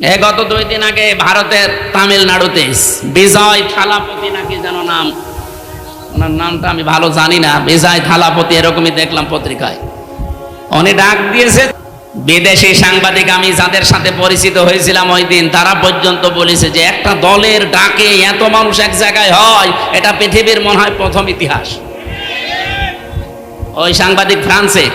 গত 2 দিন আগে ভারতের তামিলনাড়ুতে বিজয় থালাপতি নাকি যেন নাম, ওনার নামটা আমি ভালো জানি না, বিজয় থালাপতি এরকমই দেখলাম পত্রিকায়। উনি ডাক দিয়েছে, বিদেশি সাংবাদিক আমি যাদের সাথে পরিচিত হয়েছিলাম ওই দিন, তারা পর্যন্ত বলেছে যে একটা দলের ডাকে এত মানুষ এক জায়গায় হয়, এটা পৃথিবীর মনে হয় প্রথম ইতিহাস। ওই সাংবাদিক ফ্রান্সে,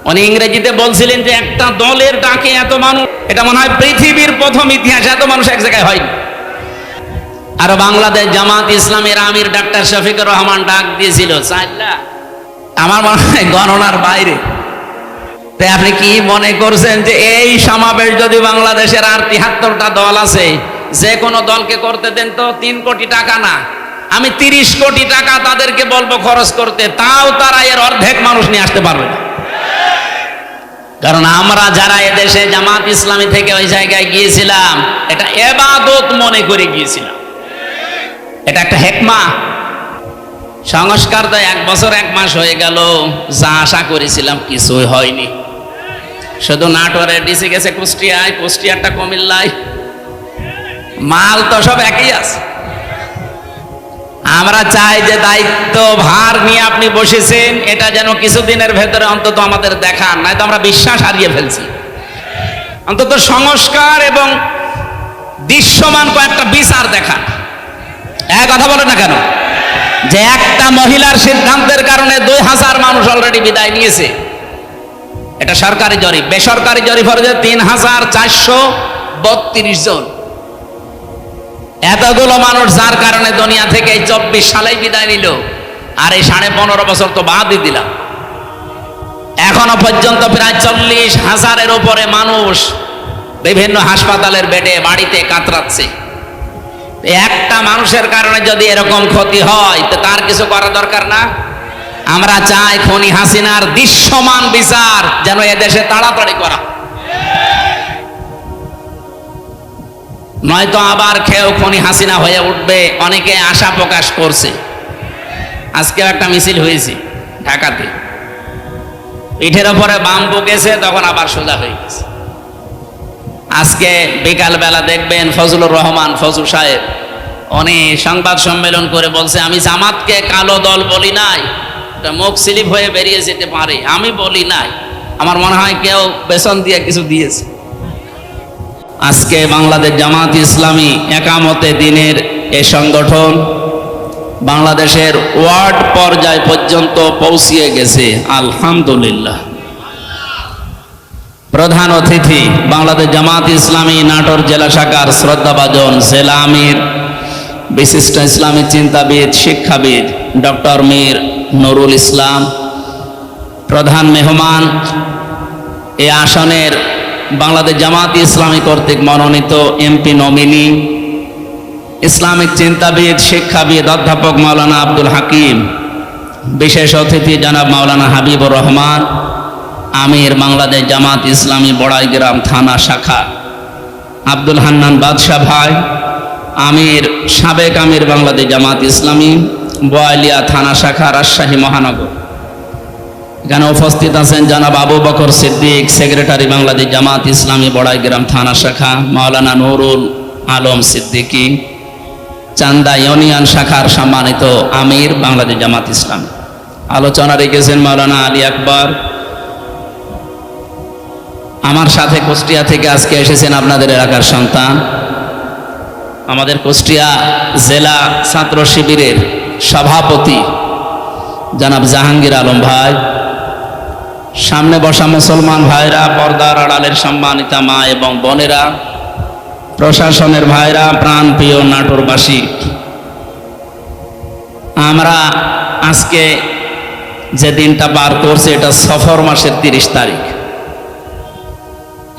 উনি ইংরেজিতে বলছিলেন যে একটা দলের ডাকে এত মানুষ, এটা মনে হয় পৃথিবীর প্রথম ইতিহাস, এত মানুষ এক জায়গায় হয়নি। আর বাংলাদেশ জামাত ইসলামের আমির ডাক্তার শফিকুর রহমান ডাক দিয়েছিল 4 লাখ, আমার মনে হয় গণনার বাইরে। তাই আপনি কি মনে করছেন যে এই সমাবেশ যদি বাংলাদেশের আর 73টা দল আছে, যে কোনো দলকে করতে দেন তো 3 কোটি টাকা না, আমি 30 কোটি টাকা তাদেরকে বলবো খরচ করতে, তাও তারা এর অর্ধেক মানুষ নিয়ে আসতে পারবে না। কারণ আমরা যারা এদেশে জামাত ইসলামী থেকে ওই জায়গায় গিয়েছিলাম, এটা ইবাদত মনে করে গিয়েছিলাম, এটা একটা হিকমা। সংস্কার তো 1 বছর 1 মাস হয়ে গেল, যা আশা করেছিলাম কিছুই হয়নি। শুধু নাটোরে ডিসি গেছে কুষ্টিয়ায়, কুষ্টিয়ারটা কুমিল্লায়, মাল তো সব একই আছে। আমরা চাই যে দায়িত্ব ভার নিয়ে আপনি বসেছেন, এটা যেন কিছুদিনের ভেতরে অন্তত আমাদের দেখান, নয়তো আমরা বিশ্বাস হারিয়ে ফেলছি। অন্তত সংস্কার এবং দৃশ্যমান কয়েকটা বিচার দেখান। কথা বলেন না কেন যে একটা মহিলার সিদ্ধান্তের কারণে 2000 মানুষ অলরেডি বিদায় নিয়েছে? এটা সরকারি জরিপ, বেসরকারি জরিপ হচ্ছে 3432 জন। এতগুলো মানুষ যার কারণে দুনিয়া থেকে 24 সালেই বিদায় নিল, আর এই 15.5 বছর তো বাদই দিলাম। এখনো পর্যন্ত প্রায় 40,000-এর উপরে মানুষ বিভিন্ন হাসপাতালের বেডে, বাড়িতে কাতরাচ্ছে। একটা মানুষের কারণে যদি এরকম ক্ষতি হয়, তো তার কিছু করা দরকার না? আমরা চাই খুনি হাসিনার দৃশ্যমান বিচার যেন এদেশে তাড়াতাড়ি করা, নয়তো আবার কেউ খুনি হাসিনা হয়ে উঠবে। অনেকে আশা প্রকাশ করছে। আজকেও একটা মিছিল হয়েছে ঢাকাতে, পিঠের ওপরে বাম গেছে, তখন আবার সোজা হয়ে গেছে। আজকে বিকাল বেলা দেখবেন ফজলুর রহমান ফজল সাহেব উনি সংবাদ সম্মেলন করে বলছে, আমি জামাতকে কালো দল বলি নাই, মুখ স্লিপ হয়ে বেরিয়ে যেতে পারে, আমি বলি নাই। আমার মনে হয় কেউ পেছন দিয়ে কিছু দিয়েছে। আজকে বাংলাদেশ জামাত ইসলামী একামতে দিনের এ সংগঠন বাংলাদেশের ওয়ার্ড পর্যায় পর্যন্ত পৌঁছিয়ে গেছে, আলহামদুলিল্লাহ। প্রধান অতিথি বাংলাদেশ জামাত ইসলামী নাটোর জেলা শাখার শ্রদ্ধাভাজন জেলা আমির, বিশিষ্ট ইসলামী চিন্তাবিদ, শিক্ষাবিদ ডক্টর মীর নুরুল ইসলাম। প্রধান মেহমান এ আসনের বাংলাদেশ জামাত ইসলামী কর্তৃক মনোনীত এমপি নমিনি, ইসলামিক চিন্তাবিদ, শিক্ষাবিদ অধ্যাপক মাওলানা আব্দুল হাকিম। বিশেষ অতিথি জনাব মাওলানা হাবিবুর রহমান, আমির বাংলাদেশ জামাত ইসলামী বড়াইগ্রাম থানা শাখা। আব্দুল হান্নান বাদশাহ ভাই, আমির, সাবেক আমির বাংলাদেশ জামাত ইসলামী বোয়ালিয়া থানা শাখা, রাজশাহী মহানগর। এখানে উপস্থিত আছেন জনাব আবু বকর সিদ্দিক, সেক্রেটারি বাংলাদেশ জামাত ইসলামী বড়াইগ্রাম থানা শাখা। মাওলানা নুরুল আলম সিদ্দিকী, চান্দা ইউনিয়ন শাখার সম্মানিত আমির বাংলাদেশ জামাত ইসলামী। আলোচনা রেখেছেন মাওলানা আলী আকবর। আমার সাথে কুষ্টিয়া থেকে আজকে এসেছেন আপনাদের এলাকার সন্তান, আমাদের কুষ্টিয়া জেলা ছাত্র শিবিরের সভাপতি জনাব জাহাঙ্গীর আলম ভাই। সামনে বসা মুসলমান ভাইরা, পর্দার আড়ালের সম্মানিতা মা এবং বোনেরা, প্রশাসনের ভাইরা, প্রাণপ্রিয় নাটোরবাসী, আমরা আজকে যে দিনটা পার করছি এটা সফর মাসের 30 তারিখ।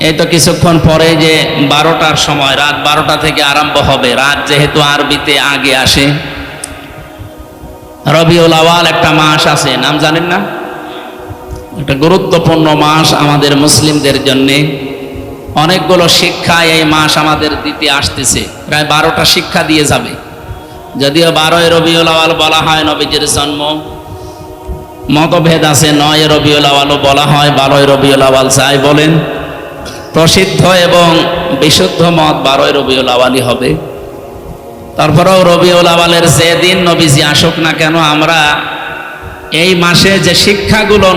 এই তো কিছুক্ষণ পরে যে 12টার সময়, রাত 12টা থেকে আরম্ভ হবে। রাত যেহেতু আরবিতে আগে আসে, রবিউল আওয়াল একটা মাস আছে, নাম জানেন না? একটা গুরুত্বপূর্ণ মাস আমাদের মুসলিমদের জন্যে। অনেকগুলো শিক্ষা এই মাস আমাদের দিতে আসতেছে, প্রায় 12টা শিক্ষা দিয়ে যাবে। যদিও 12ই রবিউল আওয়াল বলা হয় নবীজির জন্ম, মতভেদ আছে 9 রবিউল আওয়ালও বলা হয়, 12ই রবিউল আওয়াল যাই বলেন, প্রসিদ্ধ এবং বিশুদ্ধ মত 12 রবিউল আওয়ালই হবে। তারপরেও রবিউল আওয়ালের যেদিন নবীজি আসুক না কেন, আমরা এই মাসে যে শিক্ষাগুলো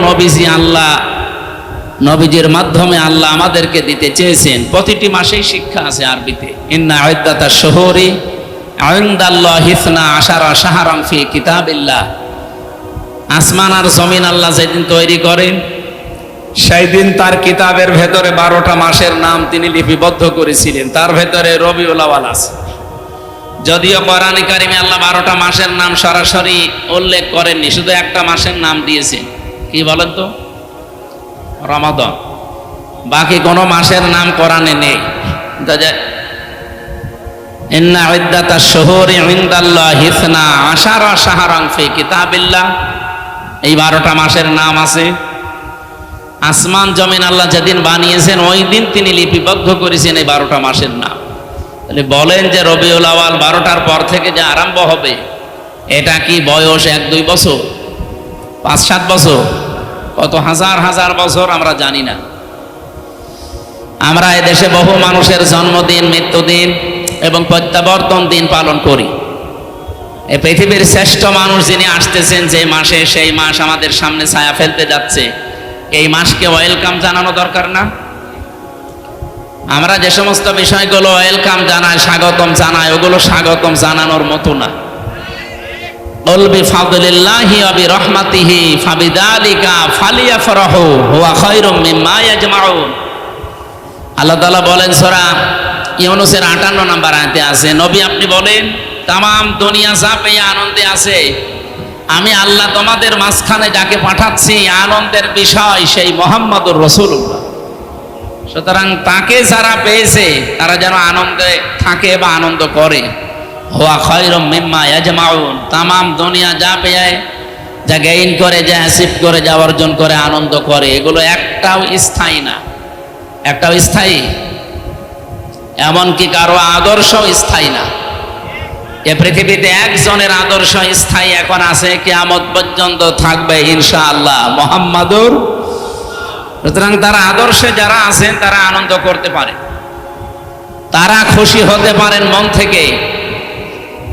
নবীজির মাধ্যমে আল্লাহ আমাদেরকে দিতে চেয়েছেন, প্রতিটি মাসেই শিক্ষা আছে আরবিতে। ইন্না ইদ্দাতাশ শুহুরি ইনদাল্লাহি 12 শাহরান ফি কিতাবিল্লাহ। আসমান আর জমিন আল্লাহ যেদিন তৈরি করেন, সেই দিন তার কিতাবের ভেতরে 12টা মাসের নাম তিনি লিপিবদ্ধ করেছিলেন, তার ভেতরে রবিউল আওয়াল আছে। যদিও কোরআনে কারিমে আল্লাহ 12টা মাসের নাম সরাসরি উল্লেখ করেননি, শুধু একটা মাসের নাম দিয়েছেন। কি বলেন তো? রমাদান। বাকি কোনো মাসের নাম কোরআনে নেই। ইন্না ইদ্দাতাশ শুহুরি ইনদাল্লাহি 12 শাহরান ফি কিতাবিল্লাহ। এই 12টা মাসের নাম আছে। আসমান জমিন আল্লাহ যেদিন বানিয়েছেন, ওই দিন তিনি লিপিবদ্ধ করেছেন এই 12টা মাসের নাম। তাহলে বলেন যে রবিউল আওয়াল 12টার পর থেকে যে আরম্ভ হবে, এটা কি বয়স 1-2 বছর, 5-7 বছর, কত হাজার হাজার বছর আমরা জানি না। আমরা এদেশে বহু মানুষের জন্মদিন, মৃত্যুদিন এবং প্রত্যাবর্তন দিন পালন করি। এই পৃথিবীর শ্রেষ্ঠ মানুষ যিনি আসতেছেন যে মাসে, সেই মাস আমাদের সামনে ছায়া ফেলতে যাচ্ছে, এই মাসকে ওয়েলকাম জানানো দরকার না? আমরা যে সমস্ত বিষয়গুলো ওয়েলকাম জানাই, স্বাগতম জানাই, ওগুলো স্বাগতম জানানোর মতো না। কুল বিফাদলিল্লাহি ওয়া বিরহমাতিহি ফাবিযালিকা ফালিয়াফরাহু হুয়া খায়রুম মিম্মা ইয়াজমাউন। আল্লাহ তাআলা বলেন সূরা ইউনূসের 58 নম্বর আয়াতে আছে, নবী আপনি বলেন, তাম দুনিয়া যা পেয়ে আনন্দে আছে, আমি আল্লাহ তোমাদের মাঝখানে যাকে পাঠাচ্ছি আনন্দের বিষয় সেই মুহাম্মদুর রাসূলুল্লাহ। সুতরাং তাকে যারা পেয়েছে তারা যেন আনন্দে থাকে বা আনন্দ করে। হুয়া খায়রুম মিম্মা ইয়াজমাউন। তামাম দুনিয়া যা পেয়ে, যা গেইন করে, যা অ্যাচিভ করে, যা অর্জন করে, আনন্দ করে, এগুলো একটাও স্থায়ী না। একটাও স্থায়ী, এমনকি কারো আদর্শ স্থায়ী না। এ পৃথিবীতে একজনের আদর্শ স্থায়ী এখন আছে, কিয়ামত পর্যন্ত থাকবে ইনশাআল্লাহ, মুহাম্মাদুর। সুতরাং তারা আদর্শে যারা আছেন তারা আনন্দ করতে পারে, তারা খুশি হতে পারেন মন থেকে,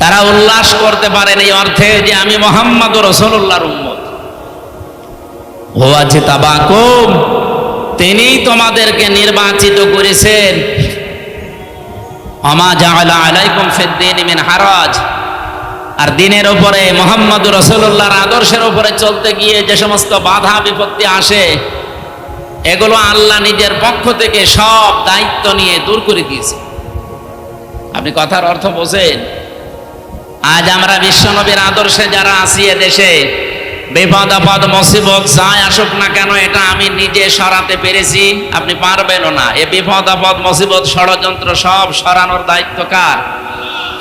তারা উল্লাস করতে পারেন এই অর্থে যে আমি মুহাম্মাদুর রাসূলুল্লাহর উম্মত। হুয়া জিতাবাকুম, তিনিই তোমাদেরকে নির্বাচিত করেছেন। আমা জাআলা আলাইকুম ফিদ-দীনি মিন হারাজ। আর দিনের উপরে মুহাম্মাদুর রাসূলুল্লাহর আদর্শের উপরে চলতে গিয়ে যে সমস্ত বাধা বিপত্তি আসে, এগুলো আল্লাহ নিজের পক্ষ থেকে সব দায়িত্ব নিয়ে দূর করে দিয়েছে। আপনি কথার অর্থ বোঝেন? আজ আমরা বিশ্বনবীর আদর্শে যারা আছি, এদেশে বিপদ আপদ মুসিবত যাই আসুক না কেন, এটা আমি নিজে সরাতে পেরেছি, আপনি পারবেনও না। এ বিপদ আপদ মুসিবত ষড়যন্ত্র সব সরানোর দায়িত্ব কার?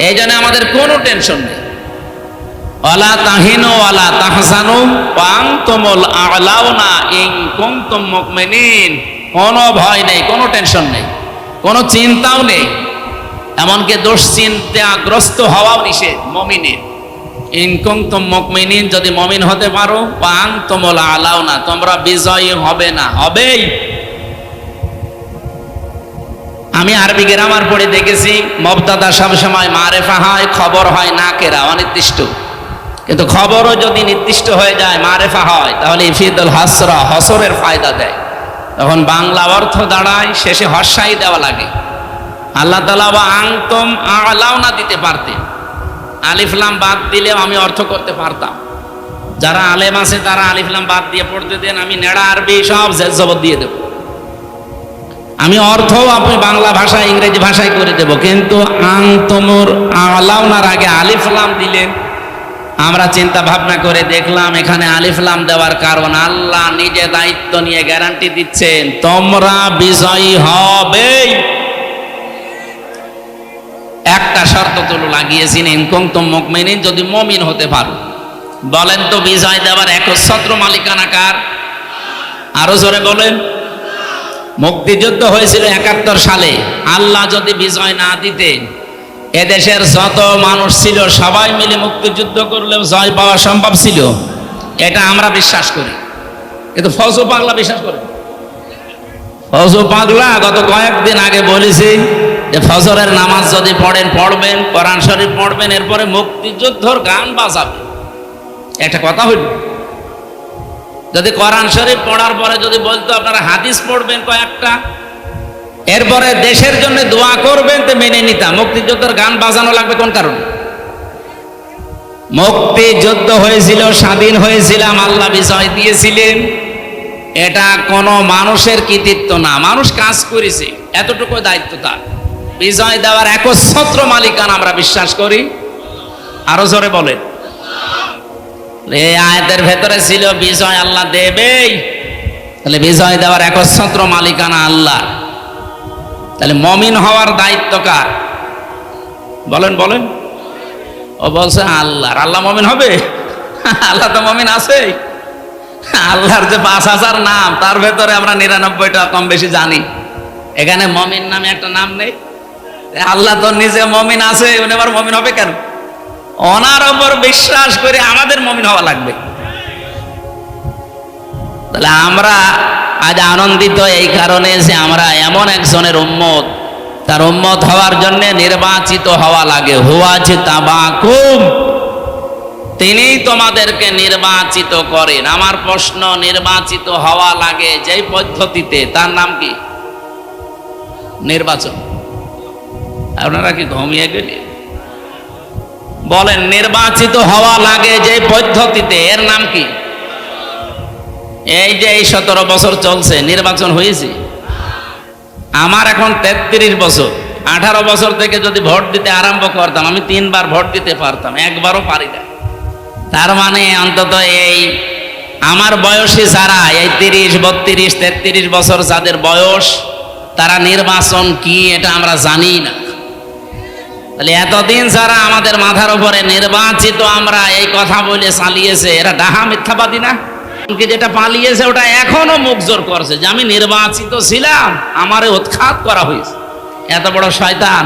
এই জন্য আমাদের কোনো টেনশন নেই। ওয়ালা তাহিনু ওয়ালা তাহজানু ওয়া আনতুমুল আ'লাউনা ইন কুনতুম মুমিনিন। কোনো ভয় নেই, কোনো টেনশন নেই, কোনো চিন্তাও নেই, এমনকি দুশ্চিন্তাগ্রস্ত হওয়াও নিষেধ মুমিনের। ইন কুনতুম মুমিনিন, যদি মুমিন হতে পারো, ওয়া আনতুমুল আ'লাউনা, তোমরা বিজয়ী হবে না, হবেই। আমি আরবি গ্রামার পড়ে দেখেছি, মুবতাদা সবসময় মারেফা হয়, খবর হয় নাকেরা, অনির্দিষ্ট। কিন্তু খবরও যদি নির্দিষ্ট হয়ে যায়, মারেফা হয়, তাহলে ইফিদুল হাসরা, হসরের ফায়দা দেয়। তখন বাংলা অর্থ দাঁড়ায়, শেষে হর্ষাই দেওয়া লাগে। আল্লাহ তাআলা ওয়া আনতুম আ'লাউনা দিতে পারতেন, আলিফ লাম বাদ দিলেও আমি অর্থ করতে পারতাম। যারা আলেম আছে তারা আলিফ লাম বাদ দিয়ে পড়তে দেন, আমি নেড়া আরবি সব জের জবর দিয়ে দেব। আমি অর্থও আপনি বাংলা ভাষা, ইংরেজি ভাষায় করে দেব। কিন্তু আনতুমুর আ'লাউনার আগে আলিফ লাম দিলেন। আমরা চিন্তা ভাবনা করে দেখলাম, এখানে আলিফ লাম দেওয়ার কারণ আল্লাহ নিজে দায়িত্ব নিয়ে গ্যারান্টি দিচ্ছেন, তোমরা বিজয়ী হবেই। একটা শর্ত তো লাগিয়েছেন, ইন কুনতুম মুমিনিন, যদি মুমিন হতে পারো। বলেন তো, বিজয় দেওয়ার একচ্ছত্র মালিকানা কার? আরো জোরে বলেন। মুক্তিযুদ্ধ হয়েছিল 71 সালে। আল্লাহ যদি বিজয় না দিতেন, এদেশের যত মানুষ ছিল সবাই মিলে মুক্তিযুদ্ধ করলেও জয় পাওয়া সম্ভব ছিল, এটা আমরা বিশ্বাস করি। কিন্তু ফৌজ পাগলা বিশ্বাস করে। অজু পাগলা, গত কয়েকদিন আগে বলেছি যে ফজরের নামাজ যদি পড়বেন, কোরআন শরীফ পড়বেন, এরপরে মুক্তিযুদ্ধর গান বাজাবেন। একটা কথা হইল, যদি কোরআন শরীফ পড়ার পরে যদি বলতো আপনারা হাদিস পড়বেন কয়েকটা, এরপরে দেশের জন্য দোয়া করবেন, তো মেনে নিতাম। মুক্তিযুদ্ধের গান বাজানো লাগবে কোন কারণে? মুক্তিযুদ্ধ হয়েছিল, স্বাধীন হয়েছিলাম, আল্লাহ বিজয় দিয়েছিলেন। এটা কোনো মানুষের কৃতিত্ব না, মানুষ কাজ করেছে, এতটুকু দায়িত্ব তার। বিজয় দেওয়ার একচ্ছত্র মালিকানা আমরা বিশ্বাস করি। আরো জোরে বলেন। এই আয়াতের ভেতরে ছিল বিজয় আল্লাহ দেবেই, তাহলে বিজয় দেওয়ার একচ্ছত্র মালিকানা আল্লাহ। তাহলে মমিন হওয়ার দায়িত্ব কার? বলেন বলেন। ও বলছে আল্লাহর। আল্লাহ মমিন হবে? আল্লাহ তো মমিন আছে। আল্লাহর যে ৫,০০০ নাম, তার ভেতরে আমরা ৯৯টা কম বেশি জানি। এখানে মমিন নামে একটা নাম নেই। আল্লাহ তো নিজে মমিন আছে, উনি আবার মমিন হবে কেন? ওনার ওপর বিশ্বাস করে আমাদের মমিন হওয়া লাগবে। তাহলে আমরা আজ আনন্দিত এই কারণে যে আমরা এমন একজনের উম্মত, তার উম্মত হওয়ার জন্য নির্বাচিত হওয়া লাগে। হুয়াজ তাবাকুম, তিনি তোমাদেরকে নির্বাচিত করেন। আমার প্রশ্ন, নির্বাচিত হওয়া লাগে যেই পদ্ধতিতে, তার নাম কি? নির্বাচন। আপনারা কি ঘুমিয়ে গেলেন? বলেন, নির্বাচিত হওয়া লাগে যে পদ্ধতিতে, এর নাম কি? এই যে এই 17 বছর চলছে, নির্বাচন হয়েছে। আমার এখন 33 বছর। 18 বছর থেকে যদি ভোট দিতে আরম্ভ করতাম, আমি 3 বার ভোট দিতে পারতাম, একবারও পারি না। তার মানে অন্তত এই আমার বয়সী যারা, এই 30, 32, 33 বছর যাদের বয়স, তারা নির্বাচন কি এটা আমরা জানি না। তাহলে এতদিন যারা আমাদের মাথার উপরে নির্বাচিত আমরা এই কথা বলে চালিয়েছে, এরা ডাহা মিথ্যাবাদী না? যেটা পালিয়েছে ওটা এখনো মুখ জোর করছে যে আমি নির্বাচিত ছিলাম, আমারে উৎখাত করা হয়েছে। এত বড় শয়তান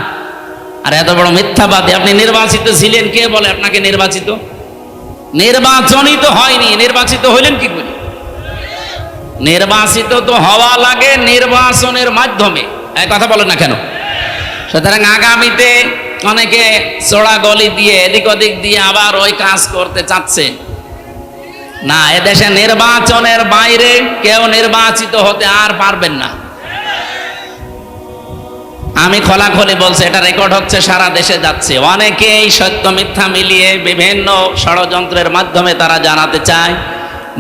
আর এত বড় মিথ্যাবাদী। আপনি নির্বাচিত ছিলেন, কে বলে আপনাকে নির্বাচিত? নির্বাচনই তো হয়নি, নির্বাচিত হইলেন কি করে? নির্বাচিত তো হওয়া লাগে নির্বাচনের মাধ্যমে। এই কথা বলেন না কেন? সুতরাং আগামীতে অনেকে চোরা গলি দিয়ে এদিক ওদিক দিয়ে আবার ওই কাজ করতে চাচ্ছে না। এদেশে নির্বাচনের বাইরে কেউ নির্বাচিত হতে আর পারবেন না। আমি খোলাখুলি বলছি, এটা রেকর্ড হচ্ছে, সারা দেশে যাচ্ছে। অনেকেই সত্য মিথ্যা মিলিয়ে বিভিন্ন ষড়যন্ত্রের মাধ্যমে তারা জানাতে চায়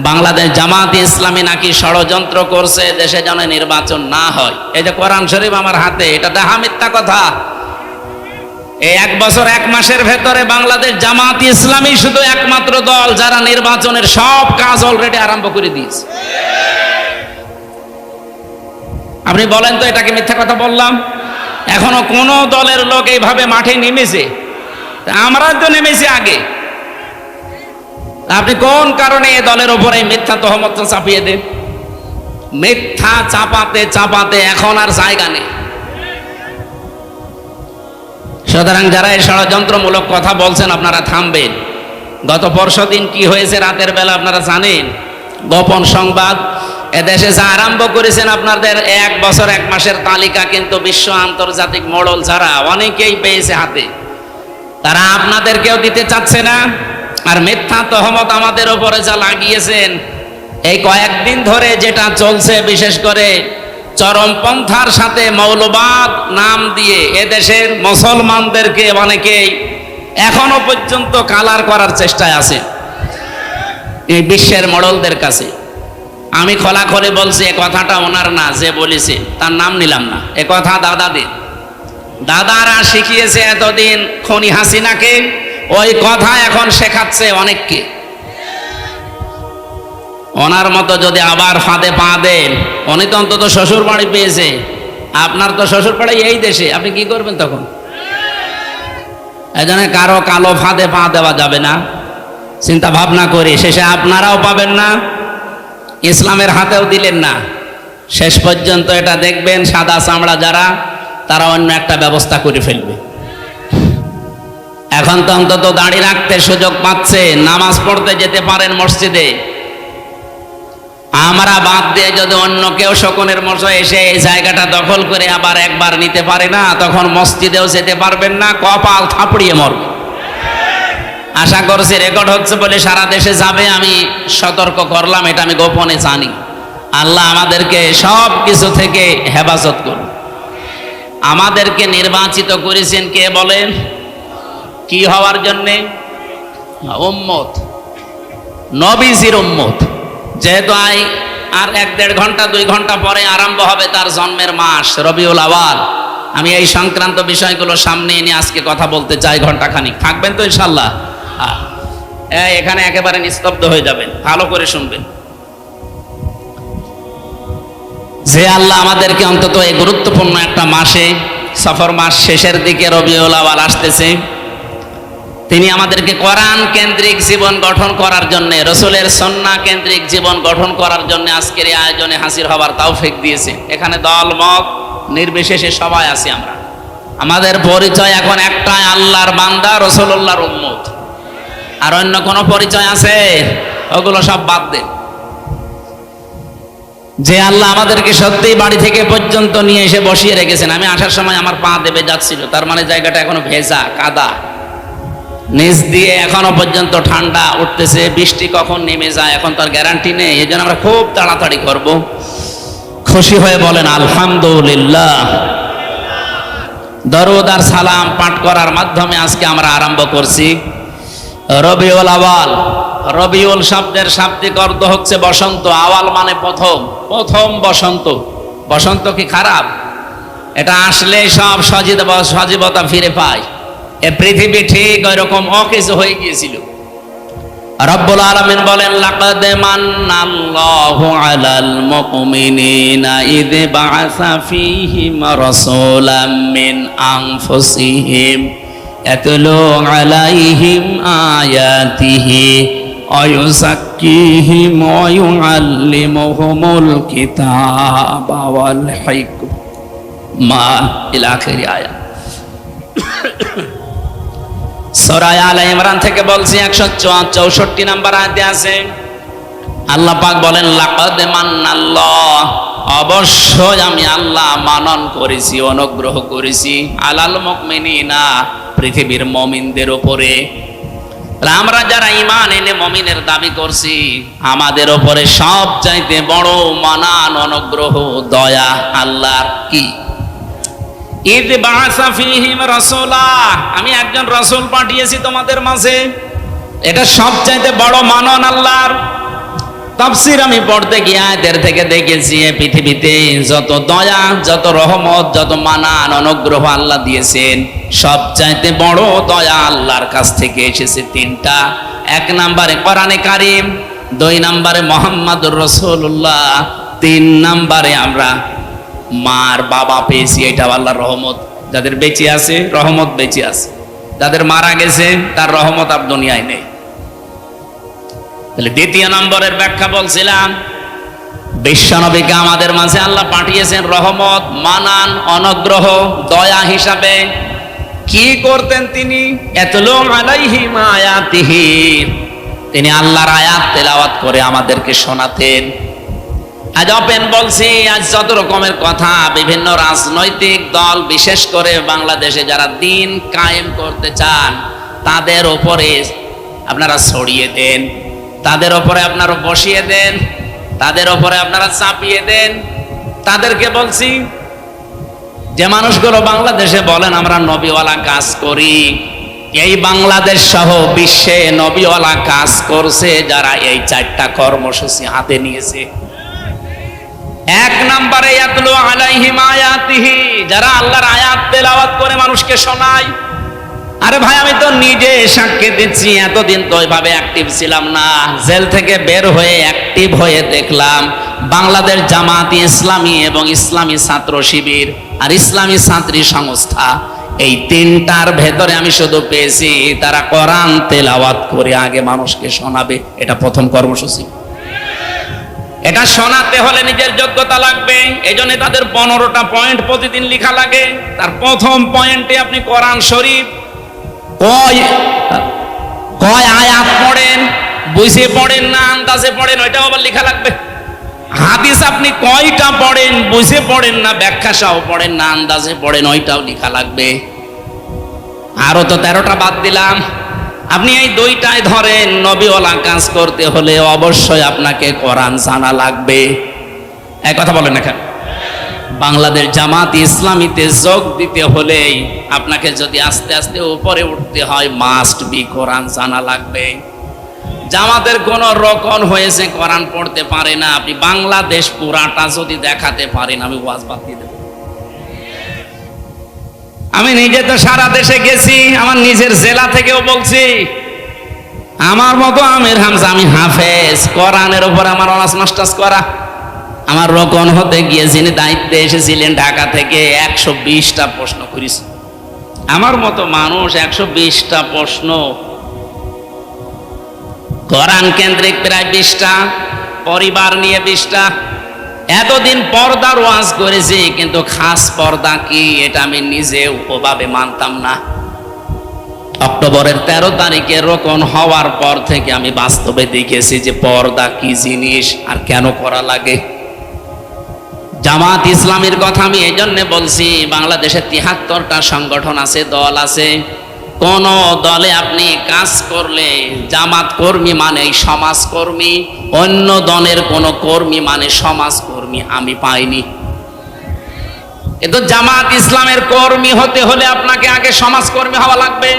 বাংলাদেশ জামাত ইসলামী নাকি ষড়যন্ত্র করছে দেশে যেন নির্বাচন না হয়। এই যে কোরআন শরীফ আমার হাতে, এটা ডাহা মিথ্যা কথা। এই 1 বছর 1 মাসের ভেতরে বাংলাদেশ জামাত ইসলামী শুধু একমাত্র দল যারা নির্বাচনের সব কাজ অলরেডি আরম্ভ করে দিয়েছে। আপনি বলেন তো, এটা কি মিথ্যা কথা বললাম? এখনো কোন দলের লোক এইভাবে মাঠে নেমেছে? আমরা তো নেমেছি আগে। আপনি কোন কারণে এই দলের উপরে মিথ্যা তহমত চাপিয়ে দেন? মিথ্যা চাপাতে চাপাতে এখন আর জায়গা নেই। সুতরাং যারা এই ষড়যন্ত্রমূলক কথা বলছেন, আপনারা থামবেন। গত পরশুদিন কি হয়েছে রাতের বেলা আপনারা জানেন। গোপন সংবাদ এদেশে যা আরম্ভ করেছেন, আপনাদের 1 বছর 1 মাসের তালিকা কিন্তু বিশ্ব আন্তর্জাতিক মডেল যারা অনেকেই পেয়েছে হাতে, তারা আপনাদেরকেও দিতে চাচ্ছে না। আর মিথ্যা তহমত আমাদের উপরে যা লাগিয়েছেন, এই কয়েকদিন ধরে যেটা চলছে, বিশেষ করে চরমপন্থার সাথে মৌলবাদ নাম দিয়ে এদেশের মুসলমানদেরকে অনেকেই এখনো পর্যন্ত কালার করার চেষ্টায় আছে এই বিশ্বের মডেলদের কাছে। আমি খোলাখুলি বলছি, এ কথাটা ওনার না, যে বলেছে তার নাম নিলাম না। এ কথা দাদারা শিখিয়েছে এতদিন খনি হাসিনাকে, ওই কথা এখন শেখাচ্ছে অনেককে। ওনার মতো যদি আবার ফাঁদে পা দেন, উনি তো অন্তত শ্বশুর বাড়ি পেয়েছে, আপনার তো শ্বশুর বাড়ি এই দেশে, আপনি কি করবেন তখন? এই জন্য কারো কালো ফাঁদে পা দেওয়া যাবে না, চিন্তা ভাবনা করি। শেষে আপনারাও পাবেন না, ইসলামের হাতেও দিলেন না। শেষ পর্যন্ত এটা দেখবেন সাদা চামড়া যারা, তারা অন্য একটা ব্যবস্থা করে ফেলবে। এখন তো অন্তত দাঁড়িয়ে রাখতে সুযোগ পাচ্ছে, নামাজ পড়তে যেতে পারেন মসজিদে। আমরা বাদ দিয়ে যদি অন্য কেউ শকুনের মতো এসে এই জায়গাটা দখল করে আবার একবার নিতে পারে না, তখন মসজিদেও যেতে পারবেন না, কপাল থাপড়িয়ে মরবে। আশা করছি রেকর্ড হচ্ছে বলে সারা দেশে যাবে, আমি সতর্ক করলাম, এটা আমি গোপনে জানি। আল্লাহ আমাদেরকে সব কিছু থেকে হেফাজত করুন। আমাদেরকে নির্বাচিত করেছেন কে বলেন? কি হওয়ার জন্যে? উম্মত, নবীজির উম্মত। যেহেতু আর 1-1.5 ঘন্টা 2 ঘন্টা পরে আরম্ভ হবে তার জন্মের মাস রবিউল আওয়াল, আমি এই সংক্রান্ত বিষয়গুলো সামনে এনে আজকে কথা বলতে চাই ঘন্টাখানিক। থাকবেন তো ইনশাল্লাহ? এখানে একেবারে নিস্তব্ধ হয়ে যাবেন, ভালো করে শুনবেন। যে আল্লাহ আমাদেরকে অন্তত এই গুরুত্বপূর্ণ একটা মাসে, সফর মাস শেষের দিকে রবিউল আওয়াল আসতেছে, তিনি আমাদেরকে কোরআন কেন্দ্রিক জীবন গঠন করার জন্য, রসুলের সুন্নাহ কেন্দ্রিক জীবন গঠন করার জন্য আজকের এই আয়োজনে হাজির হবার তৌফিক দিয়েছে। এখানে দল মত নির্বিশেষে সবাই আছি আমরা। আমাদের পরিচয় এখন একটাই, আল্লাহর বান্দা, রাসূলুল্লাহর উম্মত। আর অন্য কোনো পরিচয় আছে? ওগুলো সব বাদ দেন। যে আল্লাহ আমাদেরকে সত্যিই বাড়ি থেকে পর্যন্ত নিয়ে এসে বসিয়ে রেখেছেন, আমি আসার সময় আমার পা দেবে যাচ্ছিল, তার মানে জায়গাটা এখনো ভেজা কাদা, নিচ দিয়ে এখনো পর্যন্ত ঠান্ডা উঠতেছে, বৃষ্টি কখন নেমে যায় এখন তার গ্যারান্টি নেই। এই জন্য আমরা খুব তাড়াতাড়ি করব। খুশি হয়ে বলেন আলহামদুলিল্লাহ। দরুদ আর সালাম পাঠ করার মাধ্যমে আজকে আমরা আরম্ভ করছি রবিউল আওয়াল। রবিউল শব্দের শাব্দিক অর্থ হচ্ছে বসন্ত, আওয়াল মানে প্রথম, প্রথম বসন্ত। বসন্ত কি খারাপ? এটা আসলে সব সজীবতা ফিরে পায়। এ পৃথিবী ঠিক ওই রকম অকেজো হয়ে গিয়েছিল। রব্বুল আলামিন বলেন লাকাদ মান্নাল্লাহু আলাল মুমিনিনা ইয বাআসা ফীহিম রাসূলাম মিন আনফুসিহিম ইয়াতলু আলাইহিম আয়াতিহি ওয়া ইউযাক্কিহিম ওয়া ইউআল্লিমুহুমুল কিতাবা ওয়াল হিকমা ইলা আখিরি আয়াত। সূরা আলে ইমরান থেকে বলছি 164 নম্বর আয়াতে আছে, আল্লাহ পাক বলেন লাকাদ মান্নাল্লাহ, অবশ্যই আমি আল্লাহ মানন করেছি, অনুগ্রহ করেছি, আলাল মুমিনিনা, পৃথিবীর মুমিনদের উপরে। আমরা যারা ঈমান এনে মুমিনের দাবি করছি, আমাদের উপরে সবচাইতে বড় মানান, অনুগ্রহ, দয়া আল্লাহর কি? ইয বাআসা ফীহিম রাসূলা, আমি একজন রাসূল পাঠিয়েছি তোমাদের মাঝে, এটা সবচাইতে বড় মানন আল্লাহর। তাফসীর আমি পড়তে গিয়ে আয়াতের থেকে দেখেছি পৃথিবীতে যত দয়া, যত রহমত, যত মানান, অনুগ্রহ আল্লাহ দিয়েছেন, সবচাইতে বড় দয়া আল্লাহর কাছ থেকে এসেছে 3টা। 1 নম্বরে কোরআনে কারীম, 2 নম্বরে মুহাম্মদুর রাসূলুল্লাহ, 3 নম্বরে আমরা মার বাবা পেয়েছি, এটা আল্লাহর রহমত। যাদের বেঁচে আছে রহমত বেঁচে আছে, যাদের মারা গেছে তার রহমত আর দুনিয়ায় নেই। তাহলে 2 নম্বরের ব্যাখ্যা বলছিলাম, বিশ্বনবীকে আমাদের মাঝে আল্লাহ পাঠিয়েছেন রহমত, মানান, অনুগ্রহ, দয়া হিসাবে। কি করতেন তিনি? ইয়াতলু আলাইহিম আয়াতিহি, তিনি আল্লাহর আয়াত তেলাওয়াত করে আমাদেরকে শোনাতেন। আজ ওপেন বলছি, আজ যত রকমের কথা বিভিন্ন রাজনৈতিক দল, বিশেষ করে বাংলাদেশে যারা দিন কায়েম করতে চান, তাদের উপরে আপনারা ছড়িয়ে দেন, তাদের উপরে আপনারা বসিয়ে দেন, তাদের উপরে আপনারা চাপিয়ে দেন। তাদেরকে বলছি, যে মানুষগুলো বাংলাদেশে বলেন আমরা নবীওয়ালা কাজ করি, এই বাংলাদেশ সহ বিশ্বে নবীওয়ালা কাজ করছে যারা এই 4টা কর্মসূচি হাতে নিয়েছে। 1 নম্বরে ইয়াতলু আলাইহিম আয়াতিহি, যারা আল্লাহর আয়াত তেলাওয়াত করে মানুষকে শোনায়। আরে ভাই, আমি তো নিজে সাক্ষী দিচ্ছি, এতদিন তো ওইভাবে অ্যাক্টিভ ছিলাম না। জেল থেকে বের হয়ে অ্যাক্টিভ হয়ে দেখলাম বাংলাদেশ জামায়াতে ইসলামী এবং ইসলামী ছাত্র শিবির আর ইসলামী ছাত্রী সংস্থা, এই 3টার ভেতরে আমি শুধু পেয়েছি তারা কোরআন তেলাওয়াত করে আগে মানুষকে শোনাবে। এটা প্রথম কর্মসূচি। এটা শোনাতে হলে নিজের যোগ্যতা লাগবে, এই জন্য তাদের 15টা পয়েন্ট প্রতিদিন লেখা লাগে। তার প্রথম পয়েন্টে আপনি কোরআন শরীফ কয় আয়াত পড়েন, বুঝে পড়েন না আন্দাজে পড়েন, ওইটাও আবার লেখা লাগবে। হাদিস আপনি কয়টা পড়েন, বুঝে পড়েন না, ব্যাখ্যা সহ পড়েন না, আন্দাজে পড়েন, ওইটাও লেখা লাগবে। আরো তো 13টা বাদ দিলাম। আপনি এই দুইটায় ধরেন, নবীওয়ালা কাজ করতে হলে অবশ্যই আপনাকে কোরআন জানা লাগবে। এক কথা বলেন না কেন? বাংলাদেশ জামাত ইসলামীতে যোগ দিতে হলে আপনাকে যদি আস্তে আস্তে উপরে উঠতে হয়, মাস্ট বি কোরআন জানা লাগবে। জামাতের কোন রকম হয়েছে কোরআন পড়তে পারে না, আপনি বাংলাদেশ পুরাটা যদি দেখাতে পারেন, আমি ওয়াজ বাদ দিয়ে দেব। আমি নিজে তো সারা দেশে গেছি, আমার নিজের জেলা থেকেও বলছি। আমার মতো আমির হামজা, আমি হাফেজ, কোরআনের উপর আমার অনার্স মাস্টার্স করা। আমার রকম হতে গিয়ে যিনি দায়িত্বে এসেছিলেন ঢাকা থেকে 120টা প্রশ্ন করেছি। আমার মতো মানুষ 120টা প্রশ্ন, কোরআন কেন্দ্রিক প্রায় 20টা, পরিবার নিয়ে 20টা। এতদিন পর্দার ওয়াজ করেছি, কিন্তু খাস পর্দা কি এটা আমি নিজেও ওভাবে মানতাম না। অক্টোবরের 13 তারিখে রোকন হওয়ার পর থেকে আমি বাস্তবে দেখেছি যে পর্দা কি জিনিস আর কেন করা লাগে। জামাত ইসলামীর কথা আমি এই জন্য বলছি, বাংলাদেশে 73টা সংগঠন আছে, দল আছে। কোন দলে আপনি কাজ করলে জামাত কর্মী মানে সমাজকর্মী, অন্য দলের কোন কর্মী মানে সমাজকর্মী আমি পাইনি। কিন্তু জামাত ইসলামের কর্মী হতে হলে আপনাকে আগে সমাজকর্মী হওয়া লাগবে।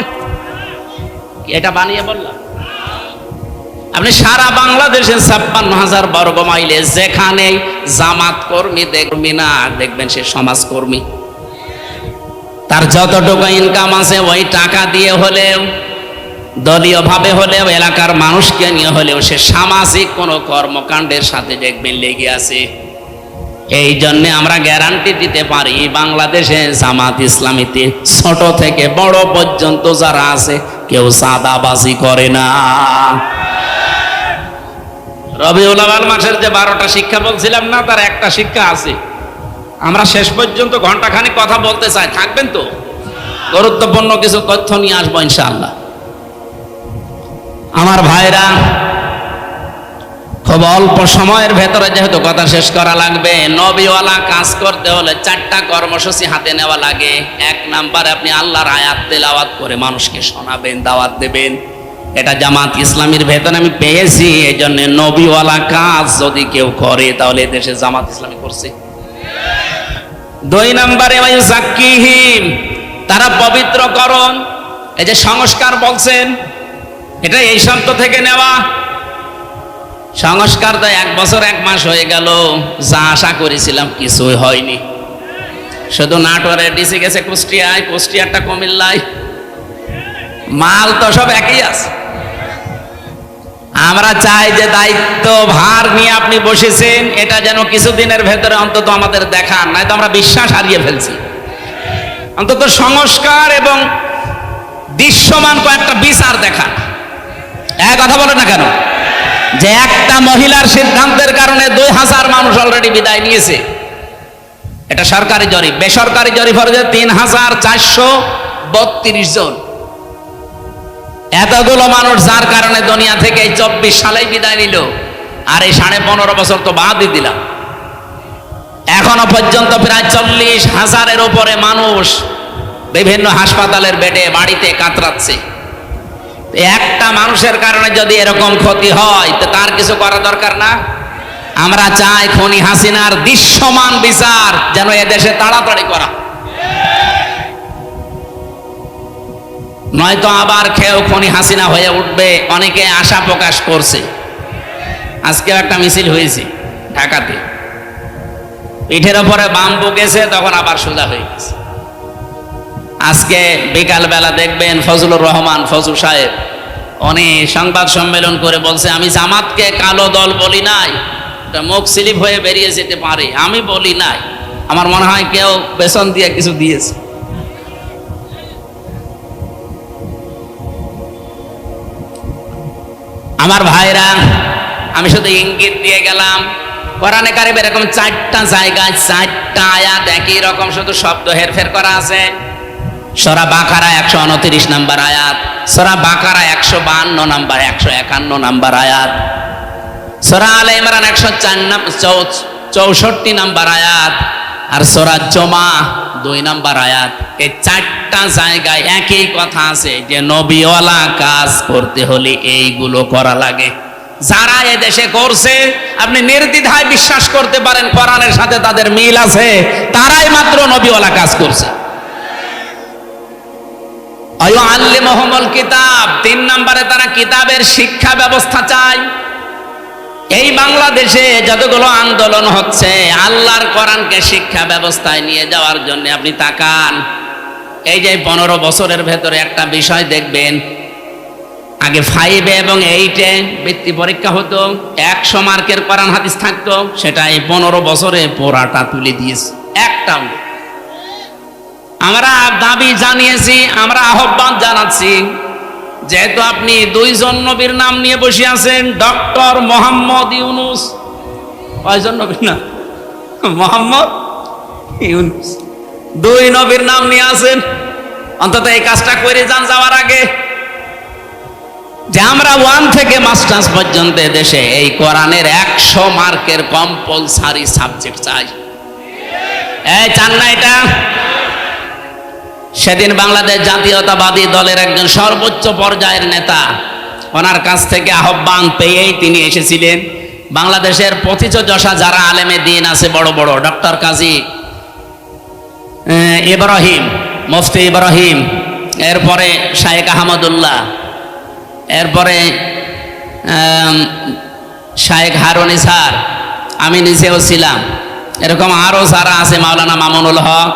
এটা বানিয়ে বললাম? আপনি সারা বাংলাদেশের 56,000 বর্গ মাইলে যেখানে জামাত কর্মী দেখবি না, দেখবেন সে সমাজকর্মী। তার যতটুকু ইনকাম আছে ওই টাকা দিয়ে হলেও, দলীয় ভাবে হলেও, এলাকার মানুষকে নিয়ে হলেও সে সামাজিক কোনো কর্মকাণ্ডের সাথে দেখবেন লেগে আছে। এই জন্য আমরা গ্যারান্টি দিতে পারি, বাংলাদেশে জামাত ইসলামীতে ছোট থেকে বড় পর্যন্ত যারা আছে কেউ চাঁদাবাজি করে না। রবিউল আউয়াল মাসের যে 12টা শিক্ষা বলছিলাম না, তার একটা শিক্ষা আছে। আমরা শেষ পর্যন্ত ঘন্টাখানিক কথা বলতে চাই, থাকবেন তো? গুরুত্বপূর্ণ কিছু তথ্য নিয়ে আসবো ইনশাআল্লাহ। আমার ভাইরা, খুব অল্প সময়ের ভেতরে যেহেতু কথা শেষ করা লাগবে, নবীওয়ালা কাজ করতে হলে 4টা কর্মসূচি হাতে নেওয়া লাগে। 1 নাম্বারে আপনি আল্লাহর আয়াত তেলাওয়াত করে মানুষকে শোনাবেন, দাওয়াত দেবেন। এটা জামাত ইসলামীর ভেতরে আমি পেয়েছি। এই জন্য নবীওয়ালা কাজ যদি কেউ করে তাহলে দেশে জামাত ইসলামী করছে। 2 নাম্বারে ওয়াইজাক্কিহিম, তারা পবিত্রকরণ। এই যে সংস্কার বলছেন, এটা এই শব্দ থেকে নেওয়া। সংস্কার তো 1 বছর 1 মাস হয়ে গেল, যা আশা করেছিলাম কিছুই হয়নি। শুধু নাটোরে ডিসি গেছে কুষ্টিয়ায়, কুষ্টিয়ারটা কুমিল্লায়, মাল তো সব একই আছে। আমরা চাই যে দায়িত্ব ভার নিয়ে আপনি বসেছেন, এটা যেন কিছুদিনের ভেতরে অন্তত আমাদের দেখান, নয়তো আমরা বিশ্বাস হারিয়ে ফেলছি। অন্তত সংস্কার এবং দৃশ্যমান কয়েকটা বিচার দেখান। এক কথা বলে না কেন যে একটা মহিলার সিদ্ধান্তের কারণে 2000 মানুষ অলরেডি বিদায় নিয়েছে। এটা সরকারি জরিপ। বেসরকারি জরিপ হচ্ছে 3432 জন। এতগুলো মানুষ যার কারণে দুনিয়া থেকে 24 সালেই বিদায় নিল, আর এই 15.5 বছর তো বাদই দিলাম। এখনো পর্যন্ত প্রায় 40,000-এর উপরে মানুষ বিভিন্ন হাসপাতালের বেডে, বাড়িতে কাতরাচ্ছে। একটা মানুষের কারণে যদি এরকম ক্ষতি হয় তো তার কিছু করা দরকার না? আমরা চাই খুনি হাসিনার দৃশ্যমান বিচার যেন এদেশে তাড়াতাড়ি করা, নয়তো আবার কেউ খুনি হাসিনা হয়ে উঠবে। অনেকে আশা প্রকাশ করছে। আজকেও একটা মিছিল হয়েছে ঢাকাতে, পিঠের ওপরে বাম্বু গেছে, তখন আবার সোজা হয়ে গেছে। আজকে বিকাল বেলা দেখবেন ফজলুর রহমান ফজু সাহেব উনি সংবাদ সম্মেলন করে বলছে, আমি জামাতকে কালো দল বলি নাই, মুখ স্লিপ হয়ে বেরিয়ে যেতে পারে, আমি বলি নাই। আমার মনে হয় কেউ পেছন দিয়ে কিছু দিয়েছে। আমার ভাইরা, আমি শুধু ইঙ্গিত দিয়ে গেলাম। কোরআনে কারিমে এরকম 4টা জায়গায় 4টা আয়াত একই রকম শুধু শব্দ হেরফের করা আছে। সূরা বাকারা 129 নম্বর আয়াত, সূরা বাকারা 152 নম্বর, 151 নম্বর আয়াত, সূরা আলে ইমরান 164 নম্বর আয়াত আর সূরা জুমা 2 নম্বর আয়াত, এই চারটা জায়গায় একই কথা আছে যে নবীওয়ালা কাজ করতে হলে এইগুলো করা লাগে। যারা এদেশে করছে আপনি নির্দ্বিধায় বিশ্বাস করতে পারেন কোরআনের সাথে তাদের মিল আছে, তারাই মাত্র নবীওয়ালা কাজ করছে। আল্লিমুহুমুল কিতাব, 3 নম্বরে তারা কিতাবের শিক্ষা ব্যবস্থা চায়। এই বাংলাদেশে যতগুলো আন্দোলন হচ্ছে আল্লাহর কোরআনকে শিক্ষা ব্যবস্থায় নিয়ে যাওয়ার জন্য, আপনি তাকান এই যে 15 বছরের ভেতরে একটা বিষয় দেখবেন, আগে 5 এবং 8-এ বৃত্তি পরীক্ষা হতো, 100 মার্কের কোরআন হাদিস থাকতো, সেটা এই 15 বছরে পোড়াটা তুলে দিয়েছে একটাও। আমরা দাবি জানিয়েছি, আমরা আহ্বান জানাচ্ছি, যেহেতু আপনি 2 জন নবীর নাম নিয়ে বসে আছেন, ডক্টর মোহাম্মদ ইউনুস, কয়জন নবীর নাম? মোহাম্মদ ইউনুস, 2 নবীর নাম নিয়ে আছেন, অন্তত এই কাজটা করে যান যাওয়ার আগে, যে আমরা 1 থেকে মাস্টার্স পর্যন্ত দেশে এই কোরআনের 100 মার্কের কম্পালসারি সাবজেক্ট চাই। এই চান না এটা? সেদিন বাংলাদেশ জাতীয়তাবাদী দলের একজন সর্বোচ্চ পর্যায়ের নেতা, ওনার কাছ থেকে আহ্বান পেয়েই তিনি এসেছিলেন। বাংলাদেশের পথিতযশা যারা আলেমে দিন আছে বড় বড়, ডক্টর কাজী ইব্রাহিম, মুফতি ইব্রাহিম, এরপরে শায়েখ আহমদুল্লাহ, এরপরে শায়েখ হারুন ইসার, আমি নিজেও ছিলাম, এরকম আরও যারা আছে, মাওলানা মামুনুল হক,